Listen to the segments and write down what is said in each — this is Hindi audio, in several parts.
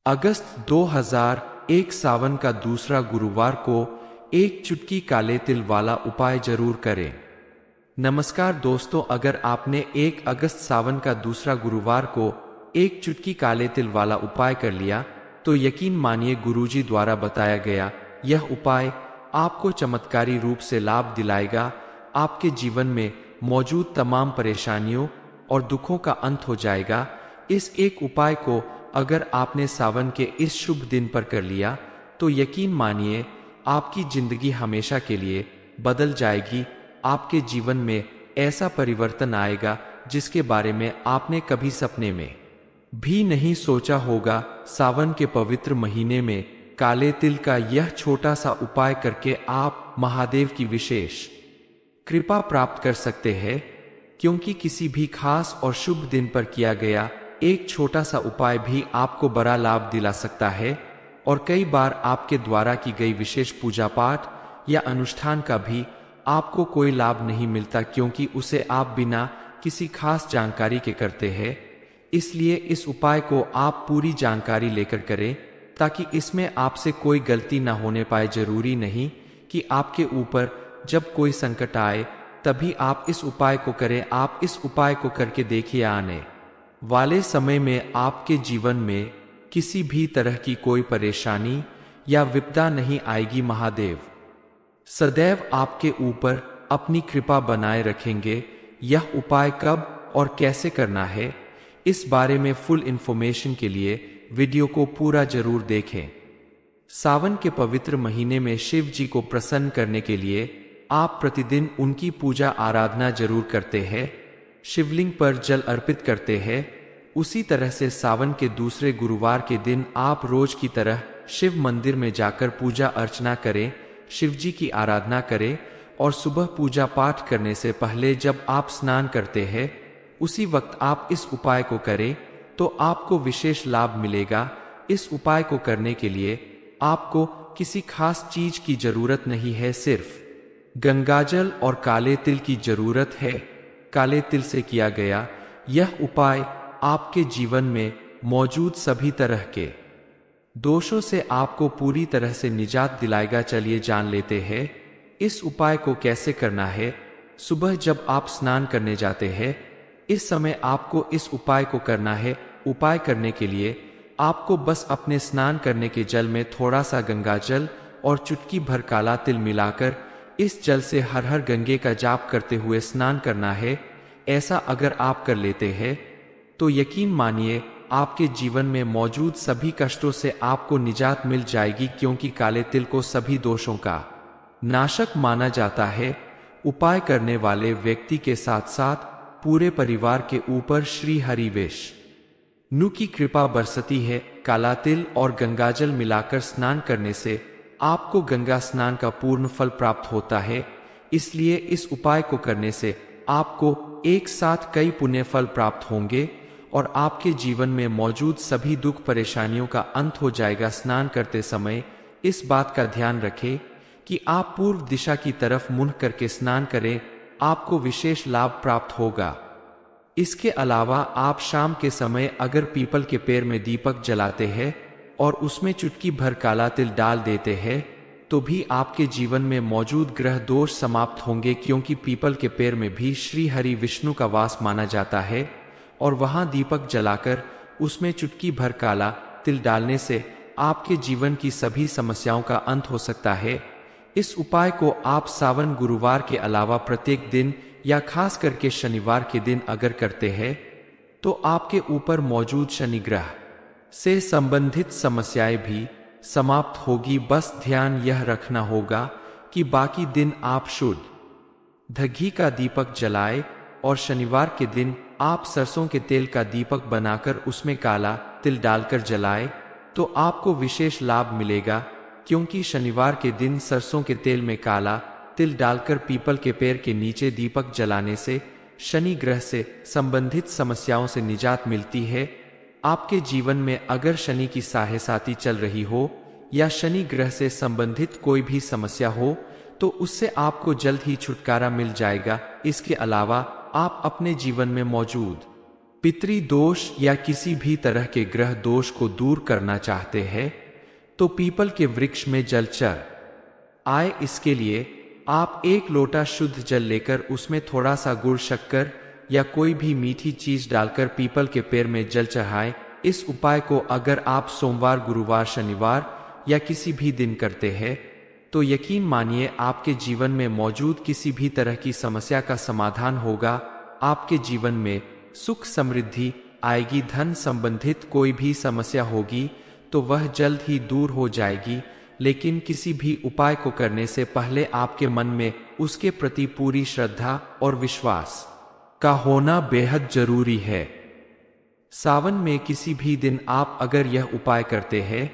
अगस्त 2001 सावन का दूसरा गुरुवार को एक चुटकी काले तिल वाला उपाय जरूर करें। नमस्कार दोस्तों, अगर आपने 1 अगस्त सावन का दूसरा गुरुवार को एक चुटकी काले तिल वाला उपाय कर लिया तो यकीन मानिए गुरुजी द्वारा बताया गया यह उपाय आपको चमत्कारी रूप से लाभ दिलाएगा। आपके जीवन में मौजूद तमाम परेशानियों और दुखों का अंत हो जाएगा। इस एक उपाय को अगर आपने सावन के इस शुभ दिन पर कर लिया तो यकीन मानिए आपकी जिंदगी हमेशा के लिए बदल जाएगी। आपके जीवन में ऐसा परिवर्तन आएगा जिसके बारे में आपने कभी सपने में भी नहीं सोचा होगा। सावन के पवित्र महीने में काले तिल का यह छोटा सा उपाय करके आप महादेव की विशेष कृपा प्राप्त कर सकते हैं, क्योंकि किसी भी खास और शुभ दिन पर किया गया एक छोटा सा उपाय भी आपको बड़ा लाभ दिला सकता है। और कई बार आपके द्वारा की गई विशेष पूजा पाठ या अनुष्ठान का भी आपको कोई लाभ नहीं मिलता, क्योंकि उसे आप बिना किसी खास जानकारी के करते हैं। इसलिए इस उपाय को आप पूरी जानकारी लेकर करें ताकि इसमें आपसे कोई गलती ना होने पाए। जरूरी नहीं कि आपके ऊपर जब कोई संकट आए तभी आप इस उपाय को करें। आप इस उपाय को करके देखिए, आने वाले समय में आपके जीवन में किसी भी तरह की कोई परेशानी या विपदा नहीं आएगी। महादेव सदैव आपके ऊपर अपनी कृपा बनाए रखेंगे। यह उपाय कब और कैसे करना है, इस बारे में फुल इंफॉर्मेशन के लिए वीडियो को पूरा जरूर देखें। सावन के पवित्र महीने में शिव जी को प्रसन्न करने के लिए आप प्रतिदिन उनकी पूजा आराधना जरूर करते हैं, शिवलिंग पर जल अर्पित करते हैं। उसी तरह से सावन के दूसरे गुरुवार के दिन आप रोज की तरह शिव मंदिर में जाकर पूजा अर्चना करें, शिव जी की आराधना करें। और सुबह पूजा पाठ करने से पहले जब आप स्नान करते हैं उसी वक्त आप इस उपाय को करें तो आपको विशेष लाभ मिलेगा। इस उपाय को करने के लिए आपको किसी खास चीज की जरूरत नहीं है, सिर्फ गंगाजल और काले तिल की जरूरत है। काले तिल से किया गया यह उपाय आपके जीवन में मौजूद सभी तरह के दोषों से आपको पूरी तरह से निजात दिलाएगा। चलिए जान लेते हैं इस उपाय को कैसे करना है। सुबह जब आप स्नान करने जाते हैं इस समय आपको इस उपाय को करना है। उपाय करने के लिए आपको बस अपने स्नान करने के जल में थोड़ा सा गंगाजल और चुटकी भर काला तिल मिलाकर इस जल से हर हर गंगे का जाप करते हुए स्नान करना है। ऐसा अगर आप कर लेते हैं तो यकीन मानिए आपके जीवन में मौजूद सभी कष्टों से आपको निजात मिल जाएगी, क्योंकि काले तिल को सभी दोषों का नाशक माना जाता है। उपाय करने वाले व्यक्ति के साथ साथ पूरे परिवार के ऊपर श्री हरि विष्णु की कृपा बरसती है। काला तिल और गंगाजल मिलाकर स्नान करने से आपको गंगा स्नान का पूर्ण फल प्राप्त होता है। इसलिए इस उपाय को करने से आपको एक साथ कई पुण्य फल प्राप्त होंगे और आपके जीवन में मौजूद सभी दुख परेशानियों का अंत हो जाएगा। स्नान करते समय इस बात का ध्यान रखें कि आप पूर्व दिशा की तरफ मुंह करके स्नान करें, आपको विशेष लाभ प्राप्त होगा। इसके अलावा आप शाम के समय अगर पीपल के पेड़ में दीपक जलाते हैं और उसमें चुटकी भर काला तिल डाल देते हैं तो भी आपके जीवन में मौजूद ग्रह दोष समाप्त होंगे, क्योंकि पीपल के पेड़ में भी श्री हरि विष्णु का वास माना जाता है। और वहां दीपक जलाकर उसमें चुटकी भर काला तिल डालने से आपके जीवन की सभी समस्याओं का अंत हो सकता है। इस उपाय को आप सावन गुरुवार के अलावा प्रत्येक दिन या खास करके शनिवार के दिन अगर करते हैं तो आपके ऊपर मौजूद शनि ग्रह से संबंधित समस्याएं भी समाप्त होगी। बस ध्यान यह रखना होगा कि बाकी दिन आप शुद्ध घी का दीपक जलाएं और शनिवार के दिन आप सरसों के तेल का दीपक बनाकर उसमें काला तिल डालकर जलाएं तो आपको विशेष लाभ मिलेगा, क्योंकि शनिवार के दिन सरसों के तेल में काला तिल डालकर पीपल के पेड़ के नीचे दीपक जलाने से शनि ग्रह से संबंधित समस्याओं से निजात मिलती है। आपके जीवन में अगर शनि की साढ़ेसाती चल रही हो या शनि ग्रह से संबंधित कोई भी समस्या हो तो उससे आपको जल्द ही छुटकारा मिल जाएगा। इसके अलावा आप अपने जीवन में मौजूद पितृ दोष या किसी भी तरह के ग्रह दोष को दूर करना चाहते हैं तो पीपल के वृक्ष में जल चढ़ आए। इसके लिए आप एक लोटा शुद्ध जल लेकर उसमें थोड़ा सा गुड़, शक्कर या कोई भी मीठी चीज डालकर पीपल के पेड़ में जल चढ़ाएं। इस उपाय को अगर आप सोमवार, गुरुवार, शनिवार या किसी भी दिन करते हैं तो यकीन मानिए आपके जीवन में मौजूद किसी भी तरह की समस्या का समाधान होगा। आपके जीवन में सुख समृद्धि आएगी। धन संबंधित कोई भी समस्या होगी तो वह जल्द ही दूर हो जाएगी। लेकिन किसी भी उपाय को करने से पहले आपके मन में उसके प्रति पूरी श्रद्धा और विश्वास का होना बेहद जरूरी है। सावन में किसी भी दिन आप अगर यह उपाय करते हैं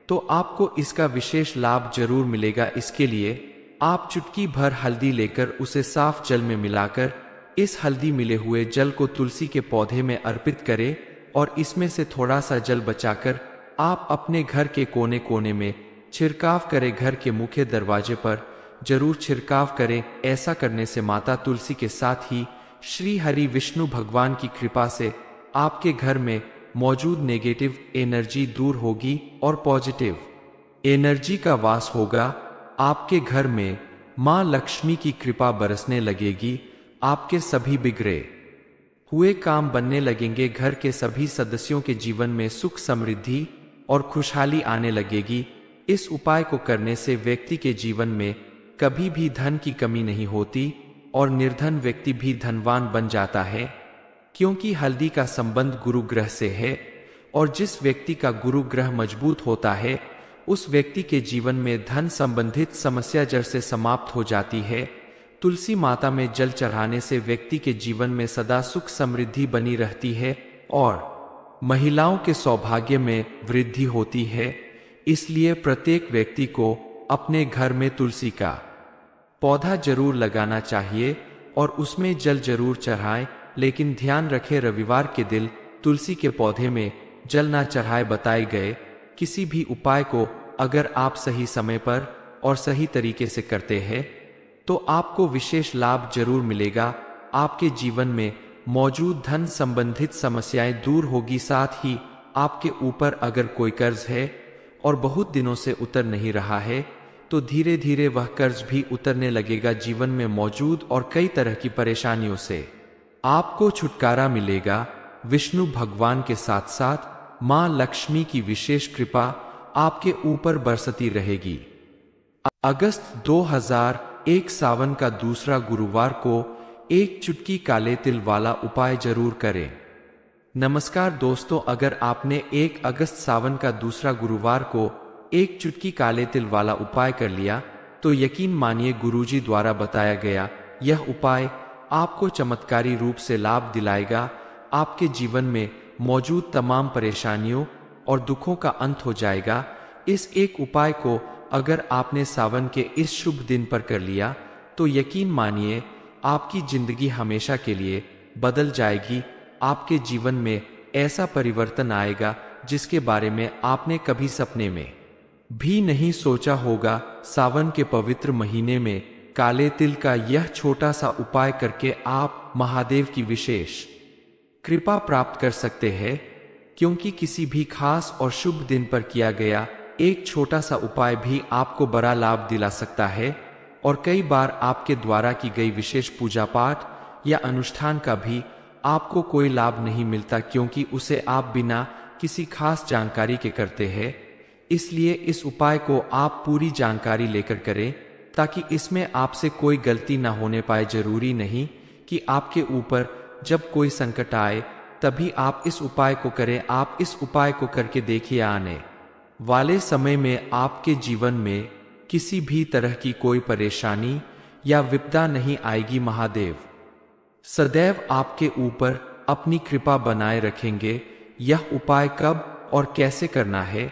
तो आपको इसका विशेष लाभ जरूर मिलेगा। इसके लिए आप चुटकी भर हल्दी लेकर उसे साफ जल में मिलाकर इस हल्दी मिले हुए जल को तुलसी के पौधे में अर्पित करें और इसमें से थोड़ा सा जल बचाकर आप अपने घर के कोने कोने में छिड़काव करें। घर के मुख्य दरवाजे पर जरूर छिड़काव करें। ऐसा करने से माता तुलसी के साथ ही श्री हरि विष्णु भगवान की कृपा से आपके घर में मौजूद नेगेटिव एनर्जी दूर होगी और पॉजिटिव एनर्जी का वास होगा। आपके घर में मां लक्ष्मी की कृपा बरसने लगेगी। आपके सभी बिगड़े हुए काम बनने लगेंगे। घर के सभी सदस्यों के जीवन में सुख समृद्धि और खुशहाली आने लगेगी। इस उपाय को करने से व्यक्ति के जीवन में कभी भी धन की कमी नहीं होती और निर्धन व्यक्ति भी धनवान बन जाता है, क्योंकि हल्दी का संबंध गुरु ग्रह से है और जिस व्यक्ति का गुरु ग्रह मजबूत होता है उस व्यक्ति के जीवन में धन संबंधित समस्या जड़ से समाप्त हो जाती है। तुलसी माता में जल चढ़ाने से व्यक्ति के जीवन में सदा सुख समृद्धि बनी रहती है और महिलाओं के सौभाग्य में वृद्धि होती है। इसलिए प्रत्येक व्यक्ति को अपने घर में तुलसी का पौधा जरूर लगाना चाहिए और उसमें जल जरूर चढ़ाएं। लेकिन ध्यान रखें रविवार के दिन तुलसी के पौधे में जल ना चढ़ाए। बताए गए किसी भी उपाय को अगर आप सही समय पर और सही तरीके से करते हैं तो आपको विशेष लाभ जरूर मिलेगा। आपके जीवन में मौजूद धन संबंधित समस्याएं दूर होगी। साथ ही आपके ऊपर अगर कोई कर्ज है और बहुत दिनों से उतर नहीं रहा है तो धीरे धीरे वह कर्ज भी उतरने लगेगा। जीवन में मौजूद और कई तरह की परेशानियों से आपको छुटकारा मिलेगा। विष्णु भगवान के साथ साथ मां लक्ष्मी की विशेष कृपा आपके ऊपर बरसती रहेगी। अगस्त 2001 सावन का दूसरा गुरुवार को एक चुटकी काले तिल वाला उपाय जरूर करें। नमस्कार दोस्तों, अगर आपने 1 अगस्त सावन का दूसरा गुरुवार को एक चुटकी काले तिल वाला उपाय कर लिया तो यकीन मानिए गुरुजी द्वारा बताया गया यह उपाय आपको चमत्कारी रूप से लाभ दिलाएगा। आपके जीवन में मौजूद तमाम परेशानियों और दुखों का अंत हो जाएगा। इस एक उपाय को अगर आपने सावन के इस शुभ दिन पर कर लिया तो यकीन मानिए आपकी जिंदगी हमेशा के लिए बदल जाएगी। आपके जीवन में ऐसा परिवर्तन आएगा जिसके बारे में आपने कभी सपने में भी नहीं सोचा होगा। सावन के पवित्र महीने में काले तिल का यह छोटा सा उपाय करके आप महादेव की विशेष कृपा प्राप्त कर सकते हैं, क्योंकि किसी भी खास और शुभ दिन पर किया गया एक छोटा सा उपाय भी आपको बड़ा लाभ दिला सकता है। और कई बार आपके द्वारा की गई विशेष पूजा पाठ या अनुष्ठान का भी आपको कोई लाभ नहीं मिलता, क्योंकि उसे आप बिना किसी खास जानकारी के करते हैं। इसलिए इस उपाय को आप पूरी जानकारी लेकर करें ताकि इसमें आपसे कोई गलती ना होने पाए। जरूरी नहीं कि आपके ऊपर जब कोई संकट आए तभी आप इस उपाय को करें। आप इस उपाय को करके देखिए, आने वाले समय में आपके जीवन में किसी भी तरह की कोई परेशानी या विपदा नहीं आएगी। महादेव सदैव आपके ऊपर अपनी कृपा बनाए रखेंगे। यह उपाय कब और कैसे करना है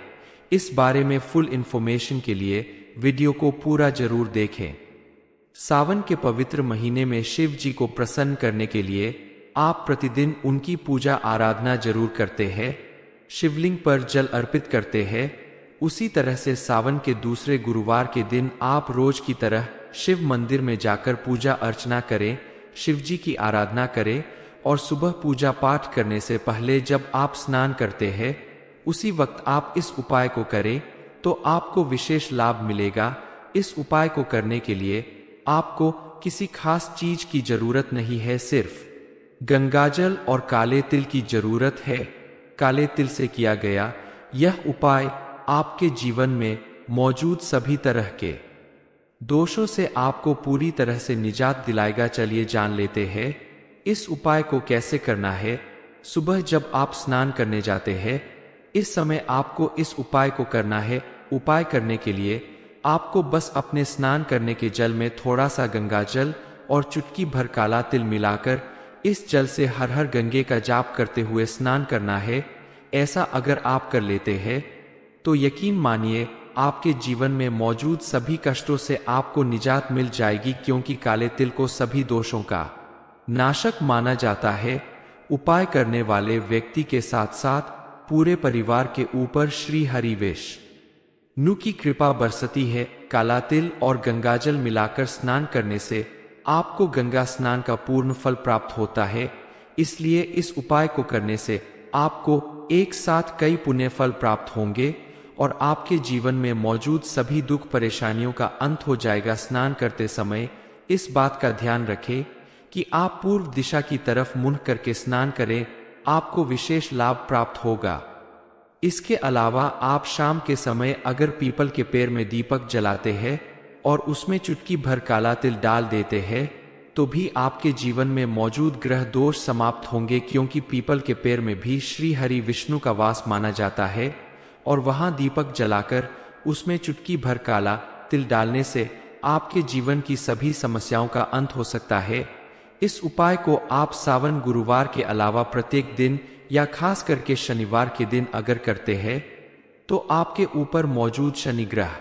इस बारे में फुल इंफॉर्मेशन के लिए वीडियो को पूरा जरूर देखें। सावन के पवित्र महीने में शिव जी को प्रसन्न करने के लिए आप प्रतिदिन उनकी पूजा आराधना जरूर करते हैं, शिवलिंग पर जल अर्पित करते हैं। उसी तरह से सावन के दूसरे गुरुवार के दिन आप रोज की तरह शिव मंदिर में जाकर पूजा अर्चना करें, शिव जी की आराधना करें और सुबह पूजा पाठ करने से पहले जब आप स्नान करते हैं उसी वक्त आप इस उपाय को करें तो आपको विशेष लाभ मिलेगा। इस उपाय को करने के लिए आपको किसी खास चीज की जरूरत नहीं है, सिर्फ गंगाजल और काले तिल की जरूरत है। काले तिल से किया गया यह उपाय आपके जीवन में मौजूद सभी तरह के दोषों से आपको पूरी तरह से निजात दिलाएगा। चलिए जान लेते हैं इस उपाय को कैसे करना है। सुबह जब आप स्नान करने जाते हैं इस समय आपको इस उपाय को करना है। उपाय करने के लिए आपको बस अपने स्नान करने के जल में थोड़ा सा गंगाजल और चुटकी भर काला तिल मिलाकर इस जल से हर हर गंगे का जाप करते हुए स्नान करना है। ऐसा अगर आप कर लेते हैं तो यकीन मानिए आपके जीवन में मौजूद सभी कष्टों से आपको निजात मिल जाएगी, क्योंकि काले तिल को सभी दोषों का नाशक माना जाता है। उपाय करने वाले व्यक्ति के साथ साथ पूरे परिवार के ऊपर श्री हरि विष्णु की कृपा बरसती है। काला तिल और गंगाजल मिलाकर स्नान करने से आपको गंगा स्नान का पूर्ण फल प्राप्त होता है। इसलिए इस उपाय को करने से आपको एक साथ कई पुण्य फल प्राप्त होंगे और आपके जीवन में मौजूद सभी दुख परेशानियों का अंत हो जाएगा। स्नान करते समय इस बात का ध्यान रखें कि आप पूर्व दिशा की तरफ मुंह करके स्नान करें, आपको विशेष लाभ प्राप्त होगा। इसके अलावा आप शाम के समय अगर पीपल के पेड़ में दीपक जलाते हैं और उसमें चुटकी भर काला तिल डाल देते हैं तो भी आपके जीवन में मौजूद ग्रह दोष समाप्त होंगे, क्योंकि पीपल के पेड़ में भी श्री हरि विष्णु का वास माना जाता है और वहां दीपक जलाकर उसमें चुटकी भर काला तिल डालने से आपके जीवन की सभी समस्याओं का अंत हो सकता है। इस उपाय को आप सावन गुरुवार के अलावा प्रत्येक दिन या खास करके शनिवार के दिन अगर करते हैं तो आपके ऊपर मौजूद शनि ग्रह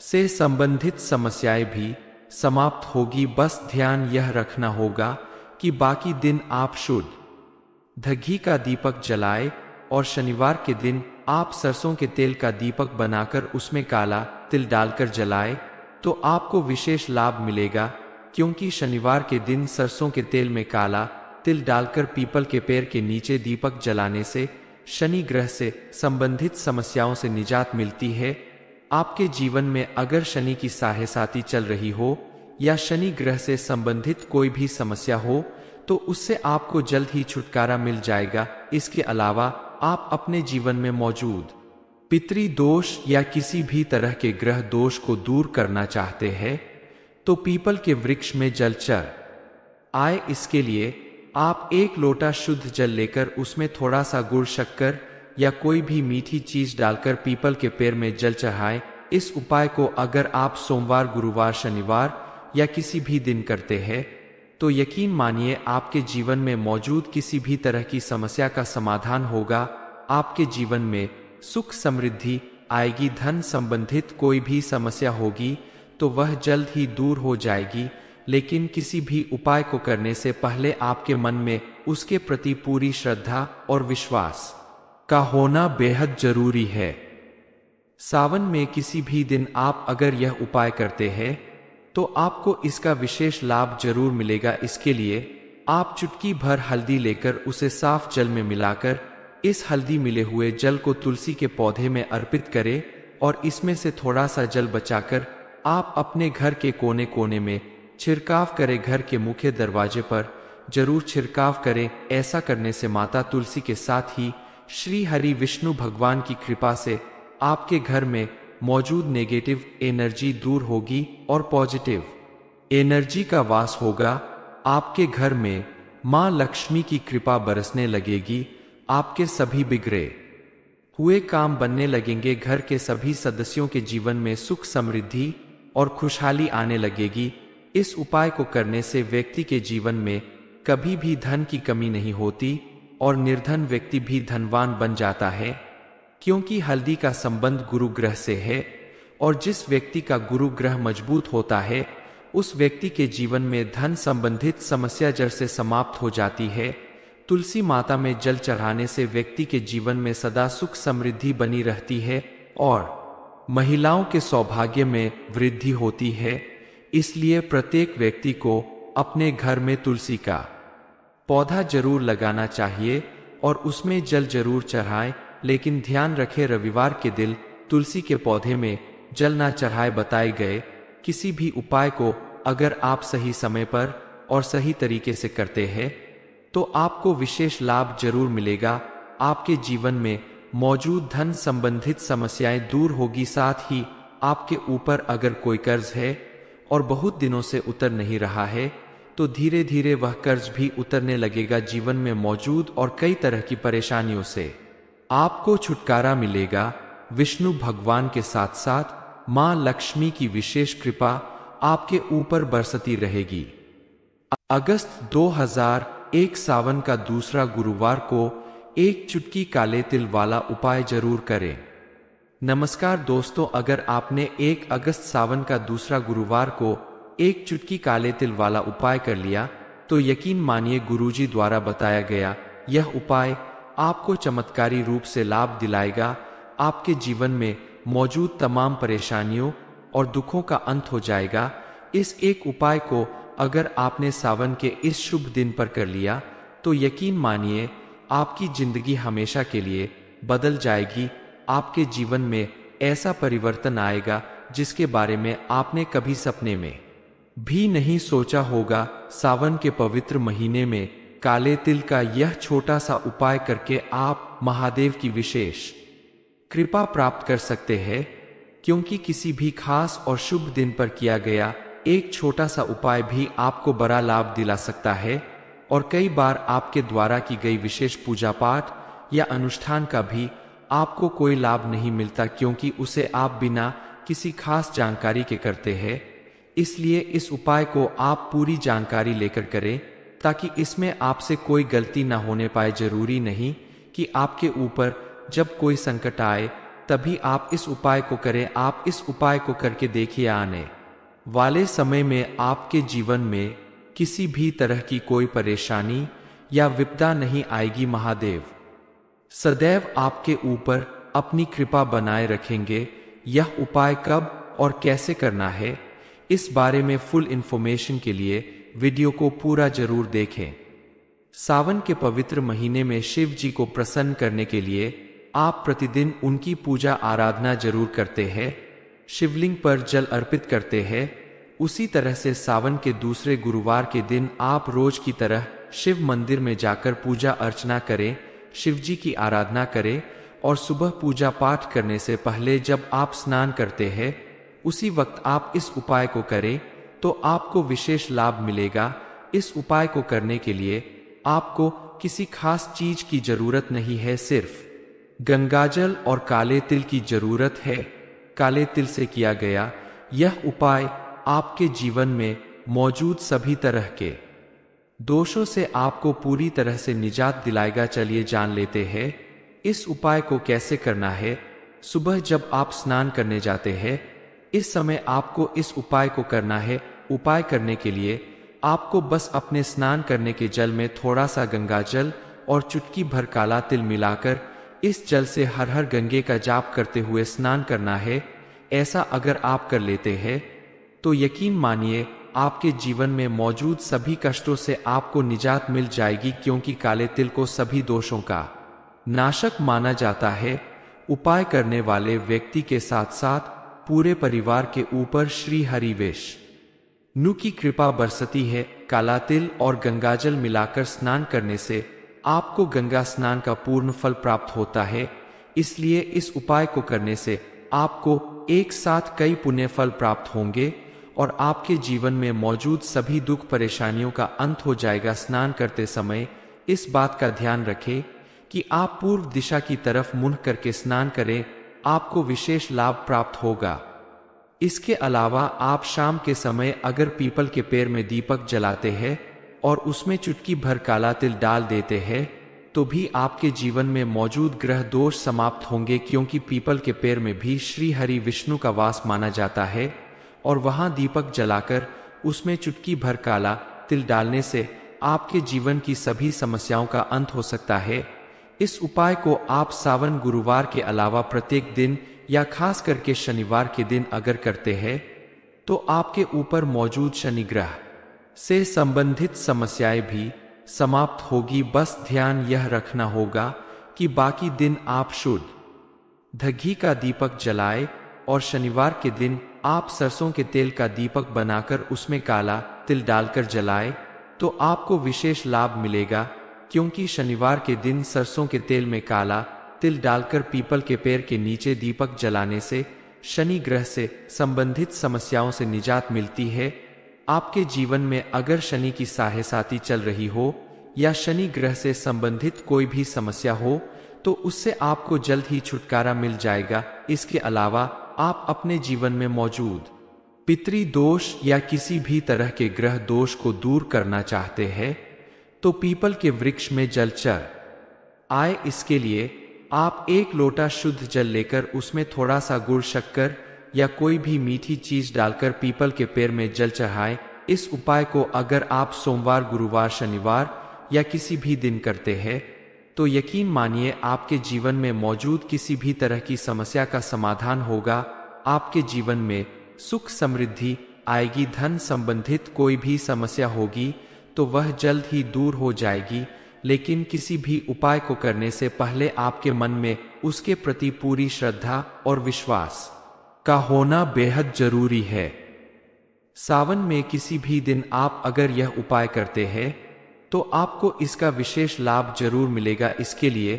से संबंधित समस्याएं भी समाप्त होगी। बस ध्यान यह रखना होगा कि बाकी दिन आप शुद्ध घी का दीपक जलाएं और शनिवार के दिन आप सरसों के तेल का दीपक बनाकर उसमें काला तिल डालकर जलाएं तो आपको विशेष लाभ मिलेगा, क्योंकि शनिवार के दिन सरसों के तेल में काला तिल डालकर पीपल के पेड़ के नीचे दीपक जलाने से शनि ग्रह से संबंधित समस्याओं से निजात मिलती है। आपके जीवन में अगर शनि की साढ़ेसाती चल रही हो या शनि ग्रह से संबंधित कोई भी समस्या हो तो उससे आपको जल्द ही छुटकारा मिल जाएगा। इसके अलावा आप अपने जीवन में मौजूद पितृ दोष या किसी भी तरह के ग्रह दोष को दूर करना चाहते हैं तो पीपल के वृक्ष में जल चढ़ आए। इसके लिए आप एक लोटा शुद्ध जल लेकर उसमें थोड़ा सा गुड़, शक्कर या कोई भी मीठी चीज डालकर पीपल के पेड़ में जल चढ़ाएं। इस उपाय को अगर आप सोमवार, गुरुवार, शनिवार या किसी भी दिन करते हैं तो यकीन मानिए आपके जीवन में मौजूद किसी भी तरह की समस्या का समाधान होगा। आपके जीवन में सुख समृद्धि आएगी। धन संबंधित कोई भी समस्या होगी तो वह जल्द ही दूर हो जाएगी, लेकिन किसी भी उपाय को करने से पहले आपके मन में उसके प्रति पूरी श्रद्धा और विश्वास का होना बेहद जरूरी है। सावन में किसी भी दिन आप अगर यह उपाय करते हैं तो आपको इसका विशेष लाभ जरूर मिलेगा। इसके लिए आप चुटकी भर हल्दी लेकर उसे साफ जल में मिलाकर इस हल्दी मिले हुए जल को तुलसी के पौधे में अर्पित करें और इसमें से थोड़ा सा जल बचाकर आप अपने घर के कोने कोने में छिड़काव करें। घर के मुख्य दरवाजे पर जरूर छिड़काव करें। ऐसा करने से माता तुलसी के साथ ही श्री हरि विष्णु भगवान की कृपा से आपके घर में मौजूद नेगेटिव एनर्जी दूर होगी और पॉजिटिव एनर्जी का वास होगा। आपके घर में मां लक्ष्मी की कृपा बरसने लगेगी। आपके सभी बिगड़े हुए काम बनने लगेंगे। घर के सभी सदस्यों के जीवन में सुख समृद्धि और खुशहाली आने लगेगी। इस उपाय को करने से व्यक्ति के जीवन में कभी भी धन की कमी नहीं होती और निर्धन व्यक्ति भी धनवान बन जाता है, क्योंकि हल्दी का संबंध गुरु ग्रह से है और जिस व्यक्ति का गुरु ग्रह मजबूत होता है उस व्यक्ति के जीवन में धन संबंधित समस्या जड़ से समाप्त हो जाती है। तुलसी माता में जल चढ़ाने से व्यक्ति के जीवन में सदा सुख समृद्धि बनी रहती है और महिलाओं के सौभाग्य में वृद्धि होती है। इसलिए प्रत्येक व्यक्ति को अपने घर में तुलसी का पौधा जरूर लगाना चाहिए और उसमें जल जरूर चढ़ाएं, लेकिन ध्यान रखें रविवार के दिन तुलसी के पौधे में जल ना चढ़ाए। बताए गए किसी भी उपाय को अगर आप सही समय पर और सही तरीके से करते हैं तो आपको विशेष लाभ जरूर मिलेगा। आपके जीवन में मौजूद धन संबंधित समस्याएं दूर होगी। साथ ही आपके ऊपर अगर कोई कर्ज है और बहुत दिनों से उतर नहीं रहा है तो धीरे धीरे वह कर्ज भी उतरने लगेगा। जीवन में मौजूद और कई तरह की परेशानियों से आपको छुटकारा मिलेगा। विष्णु भगवान के साथ साथ मां लक्ष्मी की विशेष कृपा आपके ऊपर बरसती रहेगी। अगस्त 2001 सावन का दूसरा गुरुवार को एक चुटकी काले तिल वाला उपाय जरूर करें। नमस्कार दोस्तों, अगर आपने 1 अगस्त सावन का दूसरा गुरुवार को एक चुटकी काले तिल वाला उपाय कर लिया तो यकीन मानिए गुरुजी द्वारा बताया गया यह उपाय आपको चमत्कारी रूप से लाभ दिलाएगा। आपके जीवन में मौजूद तमाम परेशानियों और दुखों का अंत हो जाएगा। इस एक उपाय को अगर आपने सावन के इस शुभ दिन पर कर लिया तो यकीन मानिए आपकी जिंदगी हमेशा के लिए बदल जाएगी। आपके जीवन में ऐसा परिवर्तन आएगा जिसके बारे में आपने कभी सपने में भी नहीं सोचा होगा। सावन के पवित्र महीने में काले तिल का यह छोटा सा उपाय करके आप महादेव की विशेष कृपा प्राप्त कर सकते हैं, क्योंकि किसी भी खास और शुभ दिन पर किया गया एक छोटा सा उपाय भी आपको बड़ा लाभ दिला सकता है। और कई बार आपके द्वारा की गई विशेष पूजा पाठ या अनुष्ठान का भी आपको कोई लाभ नहीं मिलता, क्योंकि उसे आप बिना किसी खास जानकारी के करते हैं। इसलिए इस उपाय को आप पूरी जानकारी लेकर करें ताकि इसमें आपसे कोई गलती ना होने पाए। जरूरी नहीं कि आपके ऊपर जब कोई संकट आए तभी आप इस उपाय को करें। आप इस उपाय को करके देखिए, आने वाले समय में आपके जीवन में किसी भी तरह की कोई परेशानी या विपदा नहीं आएगी। महादेव सदैव आपके ऊपर अपनी कृपा बनाए रखेंगे। यह उपाय कब और कैसे करना है, इस बारे में फुल इंफॉर्मेशन के लिए वीडियो को पूरा जरूर देखें। सावन के पवित्र महीने में शिव जी को प्रसन्न करने के लिए आप प्रतिदिन उनकी पूजा आराधना जरूर करते हैं, शिवलिंग पर जल अर्पित करते हैं। उसी तरह से सावन के दूसरे गुरुवार के दिन आप रोज की तरह शिव मंदिर में जाकर पूजा अर्चना करें, शिव जी की आराधना करें और सुबह पूजा पाठ करने से पहले जब आप स्नान करते हैं उसी वक्त आप इस उपाय को करें तो आपको विशेष लाभ मिलेगा। इस उपाय को करने के लिए आपको किसी खास चीज की जरूरत नहीं है, सिर्फ गंगाजल और काले तिल की जरूरत है। काले तिल से किया गया यह उपाय आपके जीवन में मौजूद सभी तरह के दोषों से आपको पूरी तरह से निजात दिलाएगा। चलिए जान लेते हैं इस उपाय को कैसे करना है। सुबह जब आप स्नान करने जाते हैं इस समय आपको इस उपाय को करना है। उपाय करने के लिए आपको बस अपने स्नान करने के जल में थोड़ा सा गंगाजल और चुटकी भर काला तिल मिलाकर इस जल से हर हर गंगे का जाप करते हुए स्नान करना है। ऐसा अगर आप कर लेते हैं तो यकीन मानिए आपके जीवन में मौजूद सभी कष्टों से आपको निजात मिल जाएगी, क्योंकि काले तिल को सभी दोषों का नाशक माना जाता है। उपाय करने वाले व्यक्ति के साथ साथ पूरे परिवार के ऊपर श्री हरि विष्णु की कृपा बरसती है। काला तिल और गंगाजल मिलाकर स्नान करने से आपको गंगा स्नान का पूर्ण फल प्राप्त होता है। इसलिए इस उपाय को करने से आपको एक साथ कई पुण्य फल प्राप्त होंगे और आपके जीवन में मौजूद सभी दुख परेशानियों का अंत हो जाएगा। स्नान करते समय इस बात का ध्यान रखें कि आप पूर्व दिशा की तरफ मुंह करके स्नान करें, आपको विशेष लाभ प्राप्त होगा। इसके अलावा आप शाम के समय अगर पीपल के पेड़ में दीपक जलाते हैं और उसमें चुटकी भर काला तिल डाल देते हैं तो भी आपके जीवन में मौजूद ग्रह दोष समाप्त होंगे, क्योंकि पीपल के पेड़ में भी श्री हरि विष्णु का वास माना जाता है और वहां दीपक जलाकर उसमें चुटकी भर काला तिल डालने से आपके जीवन की सभी समस्याओं का अंत हो सकता है। इस उपाय को आप सावन गुरुवार के अलावा प्रत्येक दिन या खास करके शनिवार के दिन अगर करते हैं तो आपके ऊपर मौजूद शनि ग्रह से संबंधित समस्याएं भी समाप्त होगी। बस ध्यान यह रखना होगा कि बाकी दिन आप शुद्ध घी का दीपक जलाए और शनिवार के दिन आप सरसों के तेल का दीपक बनाकर उसमें काला तिल डालकर जलाए तो आपको विशेष लाभ मिलेगा, क्योंकि शनिवार के दिन सरसों के तेल में काला तिल डालकर पीपल के पेड़ के नीचे दीपक जलाने से शनि ग्रह से संबंधित समस्याओं से निजात मिलती है। आपके जीवन में अगर शनि की साढ़ेसाती चल रही हो या शनि ग्रह से संबंधित कोई भी समस्या हो तो उससे आपको जल्द ही छुटकारा मिल जाएगा। इसके अलावा आप अपने जीवन में मौजूद पितृ दोष या किसी भी तरह के ग्रह दोष को दूर करना चाहते हैं तो पीपल के वृक्ष में जल चढ़ आए। इसके लिए आप 1 लोटा शुद्ध जल लेकर उसमें थोड़ा सा गुड़, शक्कर या कोई भी मीठी चीज डालकर पीपल के पेड़ में जल चढ़ाएं। इस उपाय को अगर आप सोमवार, गुरुवार, शनिवार या किसी भी दिन करते हैं तो यकीन मानिए आपके जीवन में मौजूद किसी भी तरह की समस्या का समाधान होगा। आपके जीवन में सुख समृद्धि आएगी। धन संबंधित कोई भी समस्या होगी तो वह जल्द ही दूर हो जाएगी, लेकिन किसी भी उपाय को करने से पहले आपके मन में उसके प्रति पूरी श्रद्धा और विश्वास का होना बेहद जरूरी है। सावन में किसी भी दिन आप अगर यह उपाय करते हैं तो आपको इसका विशेष लाभ जरूर मिलेगा। इसके लिए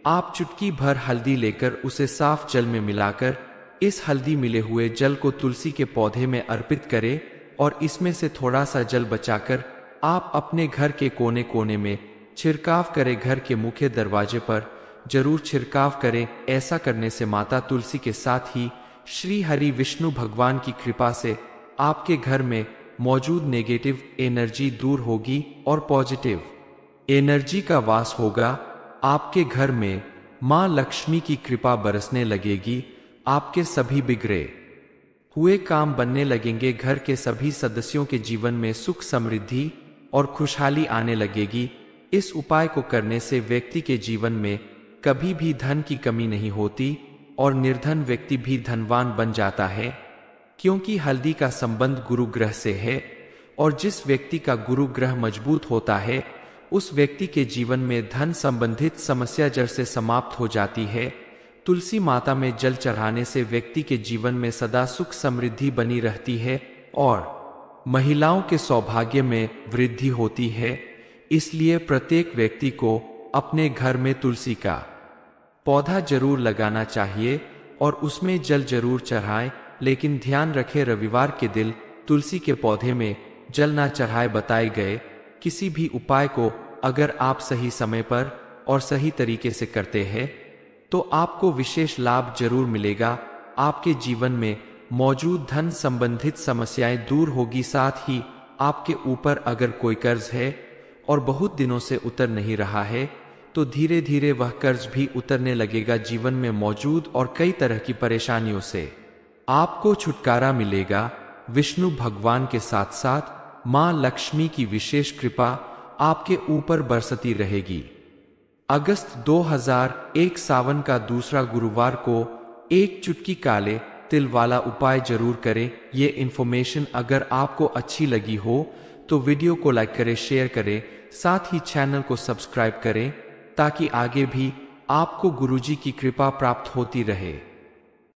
आप चुटकी भर हल्दी लेकर उसे साफ जल में मिलाकर इस हल्दी मिले हुए जल को तुलसी के पौधे में अर्पित करें और इसमें से थोड़ा सा जल बचाकर आप अपने घर के कोने कोने में छिड़काव करें। घर के मुख्य दरवाजे पर जरूर छिड़काव करें। ऐसा करने से माता तुलसी के साथ ही श्री हरि विष्णु भगवान की कृपा से आपके घर में मौजूद नेगेटिव एनर्जी दूर होगी और पॉजिटिव एनर्जी का वास होगा। आपके घर में मां लक्ष्मी की कृपा बरसने लगेगी। आपके सभी बिगड़े हुए काम बनने लगेंगे। घर के सभी सदस्यों के जीवन में सुख समृद्धि और खुशहाली आने लगेगी। इस उपाय को करने से व्यक्ति के जीवन में कभी भी धन की कमी नहीं होती और निर्धन व्यक्ति भी धनवान बन जाता है, क्योंकि हल्दी का संबंध गुरु ग्रह से है और जिस व्यक्ति का गुरु ग्रह मजबूत होता है उस व्यक्ति के जीवन में धन संबंधित समस्या जड़ से समाप्त हो जाती है। तुलसी माता में जल चढ़ाने से व्यक्ति के जीवन में सदा सुख समृद्धि बनी रहती है और महिलाओं के सौभाग्य में वृद्धि होती है। इसलिए प्रत्येक व्यक्ति को अपने घर में तुलसी का पौधा जरूर लगाना चाहिए और उसमें जल जरूर चढ़ाएं, लेकिन ध्यान रखें रविवार के दिन तुलसी के पौधे में जल ना चढ़ाए। बताए गए किसी भी उपाय को अगर आप सही समय पर और सही तरीके से करते हैं तो आपको विशेष लाभ जरूर मिलेगा। आपके जीवन में मौजूद धन संबंधित समस्याएं दूर होगी। साथ ही आपके ऊपर अगर कोई कर्ज है और बहुत दिनों से उतर नहीं रहा है तो धीरे धीरे वह कर्ज भी उतरने लगेगा। जीवन में मौजूद और कई तरह की परेशानियों से आपको छुटकारा मिलेगा। विष्णु भगवान के साथ साथ मां लक्ष्मी की विशेष कृपा आपके ऊपर बरसती रहेगी। अगस्त 2001 सावन का दूसरा गुरुवार को 1 चुटकी काले तिल वाला उपाय जरूर करें। ये इन्फॉर्मेशन अगर आपको अच्छी लगी हो तो वीडियो को लाइक करें, शेयर करें, साथ ही चैनल को सब्सक्राइब करें ताकि आगे भी आपको गुरुजी की कृपा प्राप्त होती रहे।